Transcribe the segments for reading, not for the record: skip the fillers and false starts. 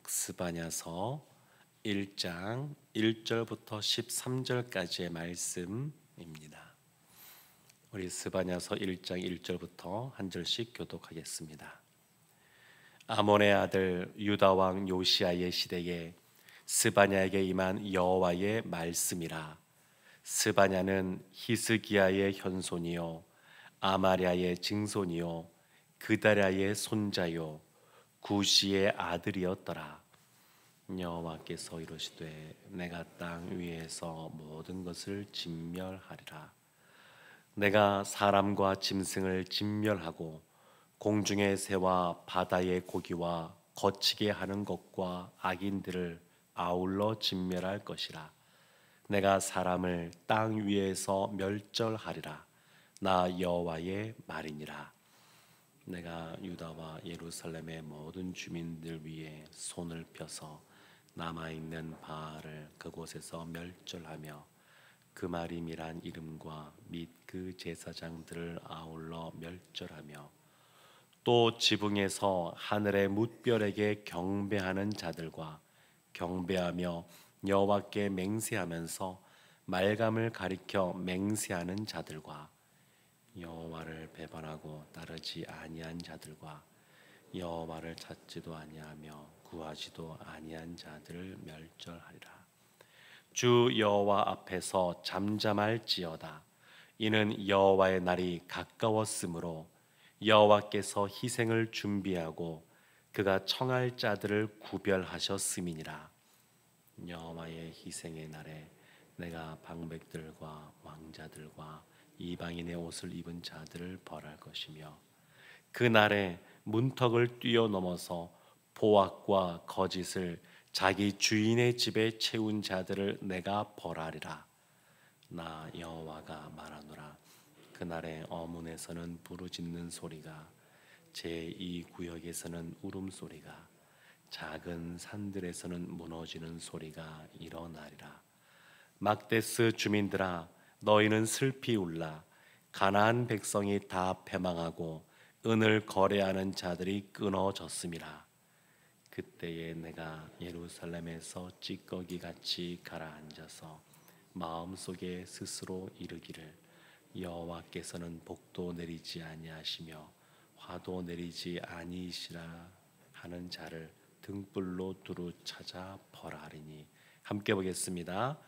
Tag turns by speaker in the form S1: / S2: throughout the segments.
S1: 스바냐서 1장 1절부터 13절까지의 말씀입니다. 우리 스바냐서 1장 1절부터 한 절씩 교독하겠습니다. 아몬의 아들 유다 왕 요시야의 시대에 스바냐에게 임한 여호와의 말씀이라. 스바냐는 히스기야의 현손이요 아마랴의 증손이요 그다랴의 손자요 구시의 아들이었더라. 여호와께서 이르시되 내가 땅 위에서 모든 것을 진멸하리라. 내가 사람과 짐승을 진멸하고 공중의 새와 바다의 고기와 거치게 하는 것과 악인들을 아울러 진멸할 것이라. 내가 사람을 땅 위에서 멸절하리라. 나 여호와의 말이니라. 내가 유다와 예루살렘의 모든 주민들 위에 손을 펴서 남아있는 바알을 그곳에서 멸절하며 그 마림이란 이름과 및 그 제사장들을 아울러 멸절하며 또 지붕에서 하늘의 뭇별에게 경배하는 자들과 경배하며 여호와께 맹세하면서 말감을 가리켜 맹세하는 자들과 여호와를 배반하고 따르지 아니한 자들과 여호와를 찾지도 아니하며 구하지도 아니한 자들을 멸절하리라. 주 여호와 앞에서 잠잠할지어다. 이는 여호와의 날이 가까웠으므로 여호와께서 희생을 준비하고 그가 청할 자들을 구별하셨음이니라. 여호와의 희생의 날에 내가 방백들과 왕자들과 이방인의 옷을 입은 자들을 벌할 것이며 그 날에 문턱을 뛰어넘어서 보악과 거짓을 자기 주인의 집에 채운 자들을 내가 벌하리라. 나 여호와가 말하노라. 그날에 어문에서는 부르짖는 소리가 제2구역에서는 울음소리가 작은 산들에서는 무너지는 소리가 일어나리라. 막데스 주민들아 너희는 슬피 울라. 가나안 백성이 다 패망하고 은을 거래하는 자들이 끊어졌음이라. 그때에 내가 예루살렘에서 찌꺼기같이 가라앉아서 마음속에 스스로 이르기를 여호와께서는 복도 내리지 아니하시며 화도 내리지 아니시라 하는 자를 등불로 두루 찾아 벌하리니. 함께 보겠습니다.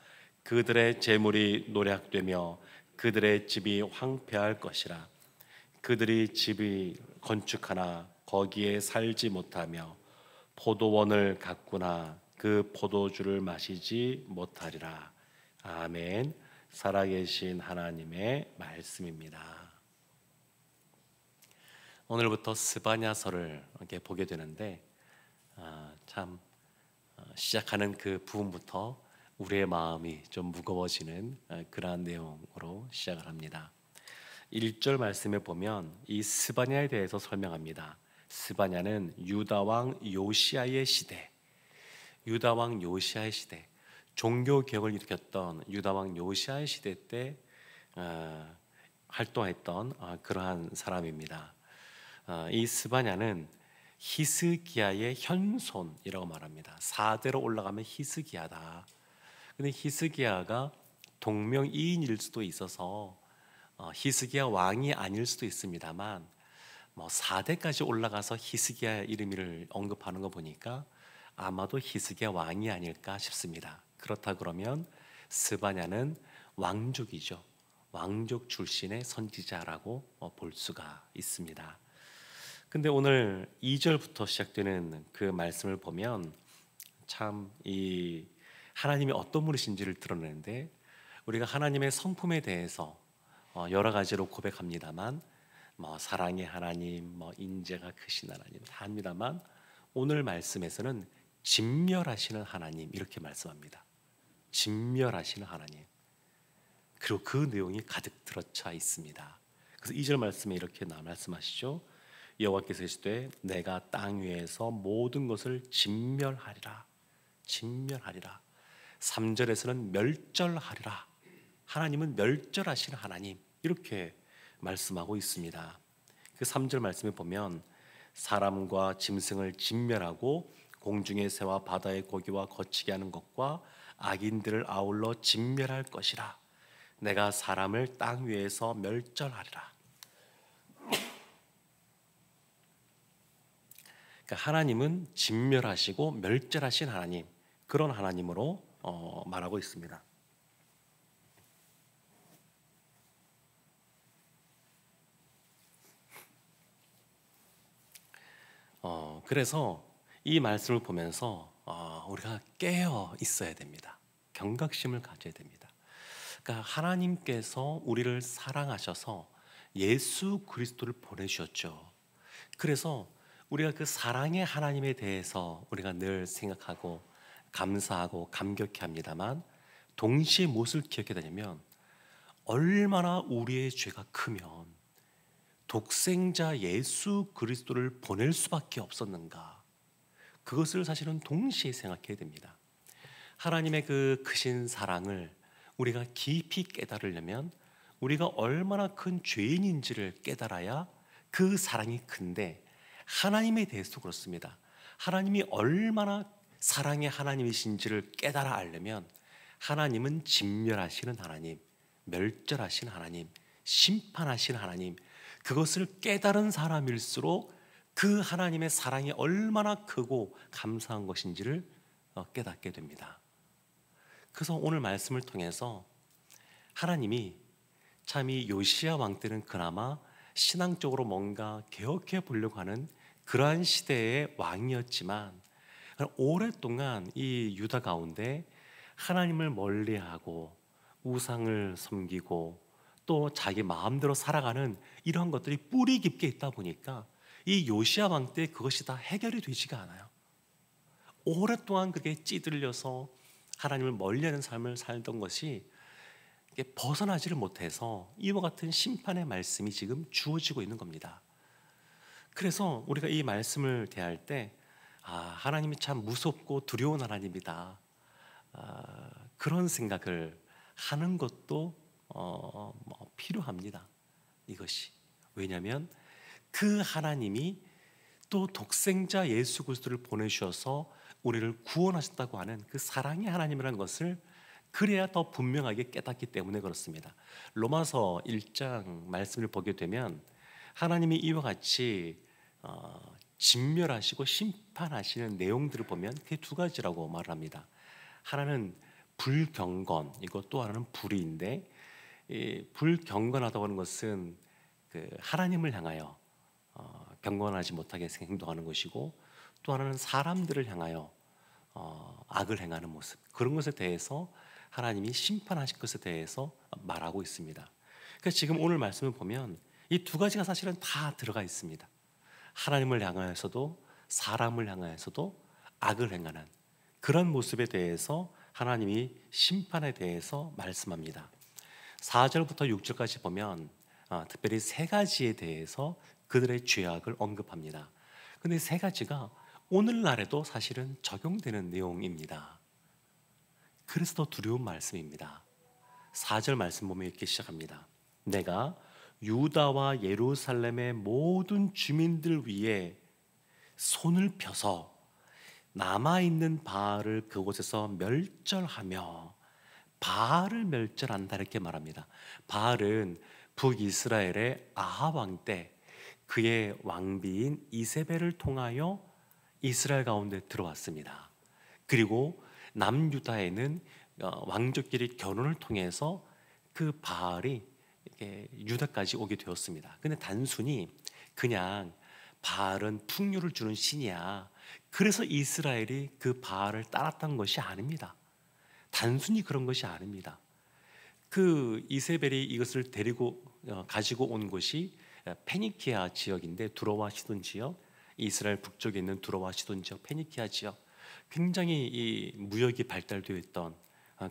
S1: 그들의 재물이 노략되며 그들의 집이 황폐할 것이라. 그들이 집이 건축하나 거기에 살지 못하며 포도원을 가꾸나 그 포도주를 마시지 못하리라. 아멘. 살아계신 하나님의 말씀입니다. 오늘부터 스바냐서를 이렇게 보게 되는데 시작하는 그 부분부터 우리의 마음이 좀 무거워지는 그러한 내용으로 시작을 합니다. 1절 말씀에 보면 이 스바냐에 대해서 설명합니다. 스바냐는 유다 왕 요시야의 시대, 유다 왕 요시야의 시대, 종교 개혁을 일으켰던 유다 왕 요시야의 시대 때 활동했던 그러한 사람입니다. 이 스바냐는 히스기야의 현손이라고 말합니다. 4대로 올라가면 히스기야다. 근데 히스기야가 동명이인일 수도 있어서 히스기야 왕이 아닐 수도 있습니다만 4대까지 올라가서 히스기야 이름을 언급하는 거 보니까 아마도 히스기야 왕이 아닐까 싶습니다. 그렇다 그러면 스바냐는 왕족이죠. 왕족 출신의 선지자라고 볼 수가 있습니다. 근데 오늘 2절부터 시작되는 그 말씀을 보면 참 이 하나님이 어떤 분이신지를 드러내는데, 우리가 하나님의 성품에 대해서 여러 가지로 고백합니다만 사랑의 하나님, 인재가 크신 하나님 다 합니다만 오늘 말씀에서는 진멸하시는 하나님 이렇게 말씀합니다. 진멸하시는 하나님. 그리고 그 내용이 가득 들어차 있습니다. 그래서 2절 말씀에 이렇게 말씀하시죠. 여호와께서 이르시되 내가 땅 위에서 모든 것을 진멸하리라. 진멸하리라. 3절에서는 멸절하리라. 하나님은 멸절하시는 하나님 이렇게 말씀하고 있습니다. 그 3절 말씀에 보면 사람과 짐승을 진멸하고 공중의 새와 바다의 고기와 거치게 하는 것과 악인들을 아울러 진멸할 것이라. 내가 사람을 땅 위에서 멸절하리라. 그러니까 하나님은 진멸하시고 멸절하신 하나님, 그런 하나님으로 말하고 있습니다. 그래서 이 말씀을 보면서 우리가 깨어 있어야 됩니다. 경각심을 가져야 됩니다. 그러니까 하나님께서 우리를 사랑하셔서 예수 그리스도를 보내주셨죠. 그래서 우리가 그 사랑의 하나님에 대해서 우리가 늘 생각하고 감사하고 감격해 합니다만, 동시에 무엇을 기억해야 되냐면, 얼마나 우리의 죄가 크면 독생자 예수 그리스도를 보낼 수밖에 없었는가, 그것을 사실은 동시에 생각해야 됩니다. 하나님의 그 크신 사랑을 우리가 깊이 깨달으려면 우리가 얼마나 큰 죄인인지를 깨달아야 그 사랑이 큰데, 하나님에 대해서도 그렇습니다. 하나님이 얼마나 사랑의 하나님이신지를 깨달아 알려면 하나님은 진멸하시는 하나님, 멸절하신 하나님, 심판하신 하나님, 그것을 깨달은 사람일수록 그 하나님의 사랑이 얼마나 크고 감사한 것인지를 깨닫게 됩니다. 그래서 오늘 말씀을 통해서 하나님이 참 이 요시야 왕 때는 그나마 신앙적으로 뭔가 개혁해 보려고 하는 그러한 시대의 왕이었지만, 오랫동안 이 유다 가운데 하나님을 멀리하고 우상을 섬기고 또 자기 마음대로 살아가는 이런 것들이 뿌리 깊게 있다 보니까 이 요시야 왕 때 그것이 다 해결이 되지가 않아요. 오랫동안 그게 찌들려서 하나님을 멀리하는 삶을 살던 것이 벗어나지를 못해서 이와 같은 심판의 말씀이 지금 주어지고 있는 겁니다. 그래서 우리가 이 말씀을 대할 때 하나님이 참 무섭고 두려운 하나님이다, 그런 생각을 하는 것도 필요합니다. 이것이 왜냐하면 그 하나님이 또 독생자 예수 그리스도를 보내주셔서 우리를 구원하셨다고 하는 그 사랑의 하나님이라는 것을 그래야 더 분명하게 깨닫기 때문에 그렇습니다. 로마서 1장 말씀을 보게 되면 하나님이 이와 같이 진멸하시고 심판하시는 내용들을 보면 그게 두 가지라고 말합니다. 하나는 불경건, 이거 또 하나는 불의인데, 이 불경건하다고 하는 것은 그 하나님을 향하여 경건하지 못하게 행동하는 것이고, 또 하나는 사람들을 향하여 악을 행하는 모습, 그런 것에 대해서 하나님이 심판하실 것에 대해서 말하고 있습니다. 그래서 지금 오늘 말씀을 보면 이 두 가지가 사실은 다 들어가 있습니다. 하나님을 향하여서도 사람을 향하여서도 악을 행하는 그런 모습에 대해서 하나님이 심판에 대해서 말씀합니다. 4절부터 6절까지 보면 특별히 세 가지에 대해서 그들의 죄악을 언급합니다. 근데 세 가지가 오늘날에도 사실은 적용되는 내용입니다. 그래서 더 두려운 말씀입니다. 4절 말씀 보면 이렇게 시작합니다. 내가 유다와 예루살렘의 모든 주민들 위에 손을 펴서 남아있는 바알을 그곳에서 멸절하며, 바알을 멸절한다 이렇게 말합니다. 바알은 북이스라엘의 아합 왕 때 그의 왕비인 이세벨을 통하여 이스라엘 가운데 들어왔습니다. 그리고 남유다에는 왕족끼리 결혼을 통해서 그 바알이 유다까지 오게 되었습니다. 근데 단순히 그냥 바알은 풍요를 주는 신이야, 그래서 이스라엘이 그 바알을 따랐던 것이 아닙니다. 단순히 그런 것이 아닙니다. 그 이세벨이 이것을 가지고 온 곳이 페니키아 지역인데, 두로와 시돈 지역, 이스라엘 북쪽에 있는 두로와 시돈 지역, 페니키아 지역, 굉장히 이 무역이 발달되어 있던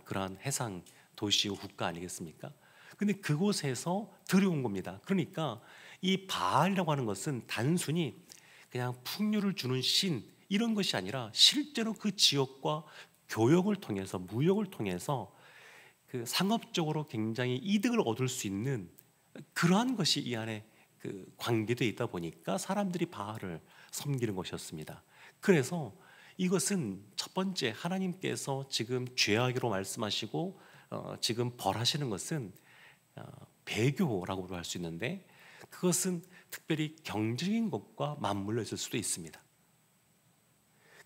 S1: 그러한 해상 도시고 국가 아니겠습니까? 근데 그곳에서 들여온 겁니다. 그러니까 이 바알이라고 하는 것은 단순히 그냥 풍요를 주는 신 이런 것이 아니라 실제로 그 지역과 교역을 통해서, 무역을 통해서 그 상업적으로 굉장히 이득을 얻을 수 있는 그러한 것이 이 안에 그 관계되어 있다 보니까 사람들이 바알을 섬기는 것이었습니다. 그래서 이것은 첫 번째 하나님께서 지금 죄악으로 말씀하시고 지금 벌하시는 것은 배교라고도 할 수 있는데 그것은 특별히 경쟁인 것과 맞물려 있을 수도 있습니다.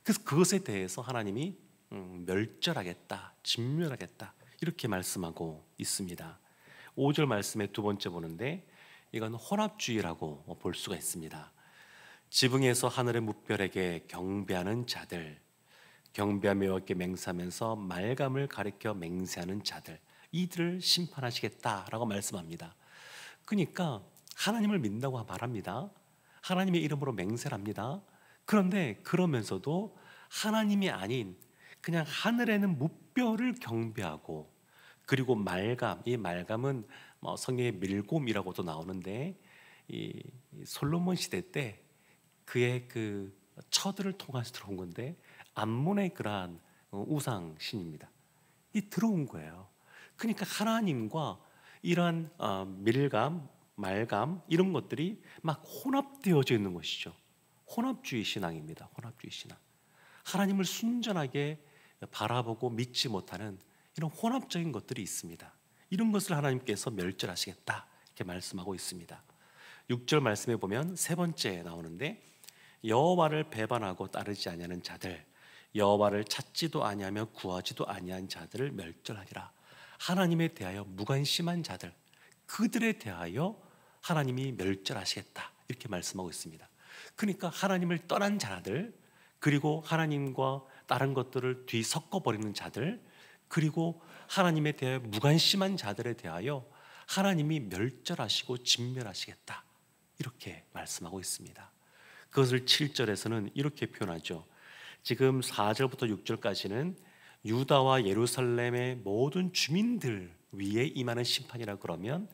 S1: 그래서 그것에 대해서 하나님이 멸절하겠다, 진멸하겠다 이렇게 말씀하고 있습니다. 5절 말씀의 두 번째 보는데 이건 혼합주의라고 볼 수가 있습니다. 지붕에서 하늘의 무별에게 경배하는 자들, 경배하며 여호와께 맹세하면서 말감을 가리켜 맹세하는 자들, 이들을 심판하시겠다라고 말씀합니다. 그러니까 하나님을 믿는다고 말합니다. 하나님의 이름으로 맹세를 합니다. 그런데 그러면서도 하나님이 아닌 그냥 하늘에는 무별을 경배하고, 그리고 말감, 이 말감은 성경에 밀곰이라고도 나오는데 이 솔로몬 시대 때 그의 그 처들을 통해서 들어온 건데 암몬의 그러한 우상 신입니다. 이 들어온 거예요. 그러니까 하나님과 이러한 밀감, 말감 이런 것들이 막 혼합되어져 있는 것이죠. 혼합주의 신앙입니다. 혼합주의 신앙. 하나님을 순전하게 바라보고 믿지 못하는 이런 혼합적인 것들이 있습니다. 이런 것을 하나님께서 멸절하시겠다 이렇게 말씀하고 있습니다. 6절 말씀에 보면 세 번째 나오는데 여호와를 배반하고 따르지 아니하는 자들, 여호와를 찾지도 아니하며 구하지도 아니한 자들을 멸절하리라. 하나님에 대하여 무관심한 자들, 그들에 대하여 하나님이 멸절하시겠다 이렇게 말씀하고 있습니다. 그러니까 하나님을 떠난 자들, 그리고 하나님과 다른 것들을 뒤섞어버리는 자들, 그리고 하나님에 대해 무관심한 자들에 대하여 하나님이 멸절하시고 진멸하시겠다 이렇게 말씀하고 있습니다. 그것을 7절에서는 이렇게 표현하죠. 지금 4절부터 6절까지는 유다와 예루살렘의 모든 주민들 위에 임하는 심판이라 그러면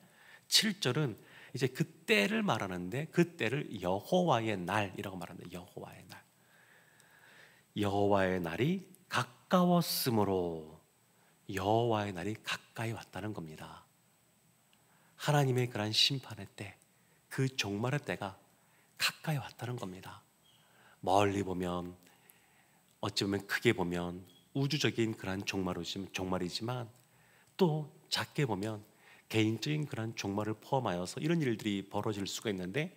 S1: 7절은 이제 그 때를 말하는데 그 때를 여호와의 날이라고 말합니다. 여호와의 날. 여호와의 날이 가까웠으므로 여호와의 날이 가까이 왔다는 겁니다. 하나님의 그러한 심판의 때, 그 종말의 때가 가까이 왔다는 겁니다. 멀리 보면, 어찌 보면 크게 보면 우주적인 그러한 종말이지만 또 작게 보면 개인적인 그러한 종말을 포함하여서 이런 일들이 벌어질 수가 있는데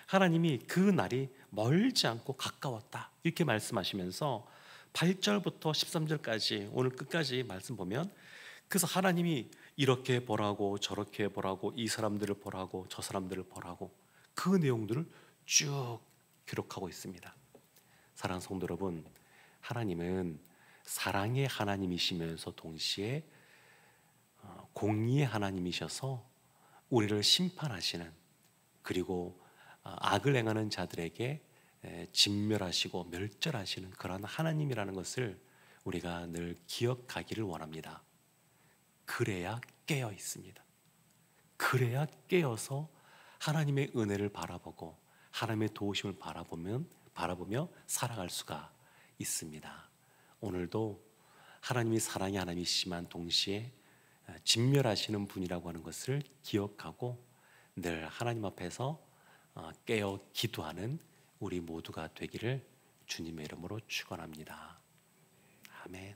S1: 하나님이 그 날이 멀지 않고 가까웠다 이렇게 말씀하시면서 8절부터 13절까지 오늘 끝까지 말씀 보면, 그래서 하나님이 이렇게 보라고 저렇게 보라고 이 사람들을 보라고 저 사람들을 보라고 그 내용들을 쭉 기록하고 있습니다. 사랑하는 성도 여러분, 하나님은 사랑의 하나님이시면서 동시에 공의의 하나님이셔서 우리를 심판하시는, 그리고 악을 행하는 자들에게 진멸하시고 멸절하시는 그러한 하나님이라는 것을 우리가 늘 기억하기를 원합니다. 그래야 깨어 있습니다. 그래야 깨어서 하나님의 은혜를 바라보고 하나님의 도우심을 바라보며 살아갈 수가 있습니다. 오늘도 하나님이 사랑의 하나님이시지만 동시에 진멸하시는 분이라고 하는 것을 기억하고 늘 하나님 앞에서 깨어 기도하는 우리 모두가 되기를 주님의 이름으로 축원합니다. 아멘.